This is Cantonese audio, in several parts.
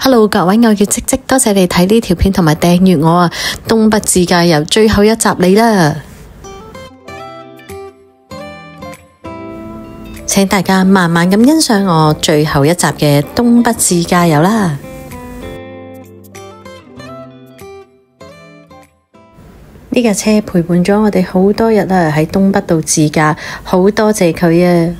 Hello， 各位，我叫積積，多謝你睇呢條片同埋訂閱我啊！東北自駕遊最後一集嚟啦，請大家慢慢咁欣賞我最後一集嘅東北自駕遊啦！呢架車陪伴咗我哋好多日啦，喺東北度自駕，好多謝佢啊！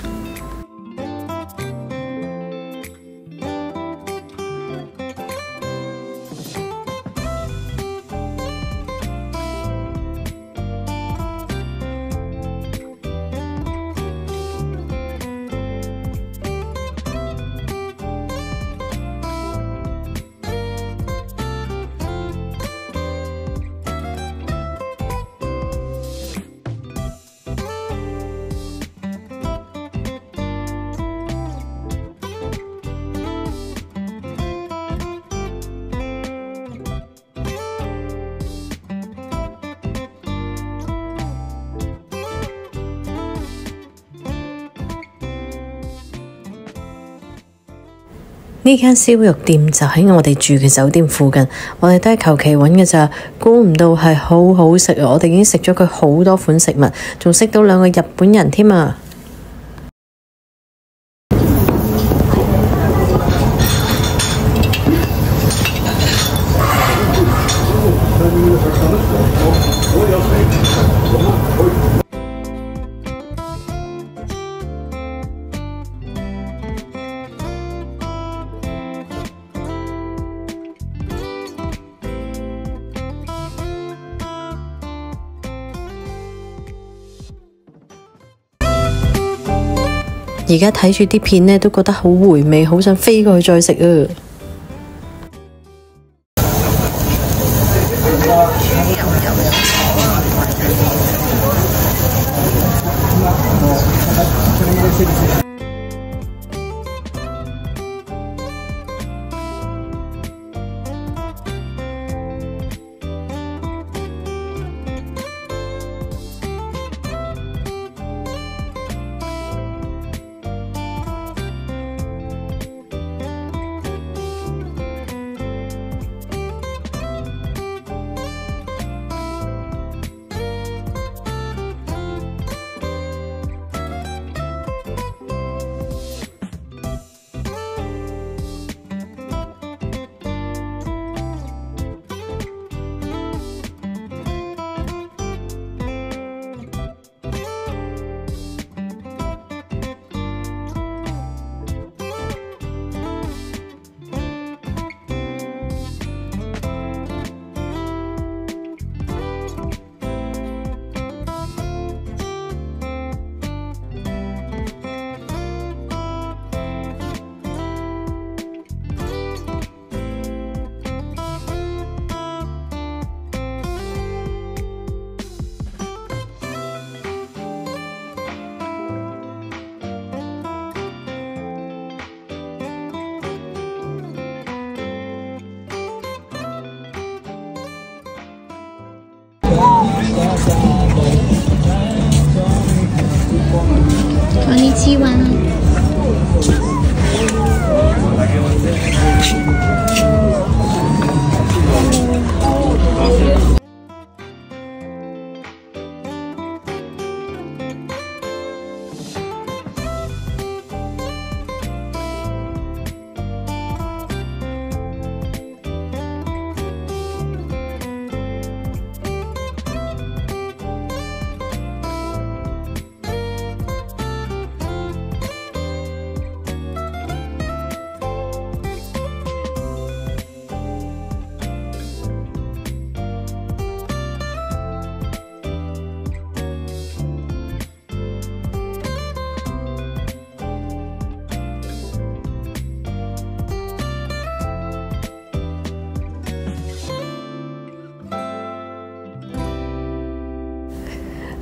呢間燒肉店就喺我哋住嘅酒店附近，我哋都係求其揾嘅咋，估唔到係好好食啊！我哋已經食咗佢好多款食物，仲識到兩個日本人添啊！而家睇住啲片呢，都覺得好回味，好想飛過去再食啊！こんにちは。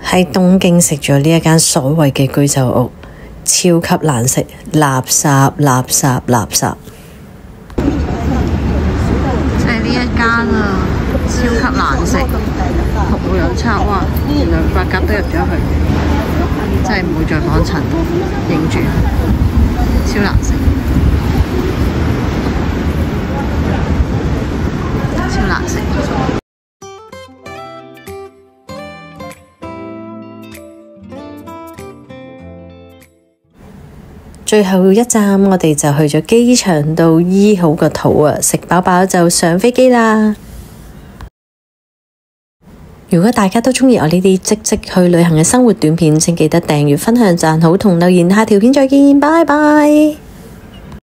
喺東京食咗呢一間所謂嘅居酒屋，超級難食，垃圾垃圾垃圾。就係呢一間啊，超級難食，服務又差，哇！原來8格都入咗去，真係唔會再幫襯，認住，超難食。最後一站我哋就去咗機場度醫好個肚啊，食飽飽就上飛機啦。如果大家都鍾意我呢啲即即去旅行嘅生活短片，請記得訂閱、分享、讚好同留言。下條片再見，拜拜。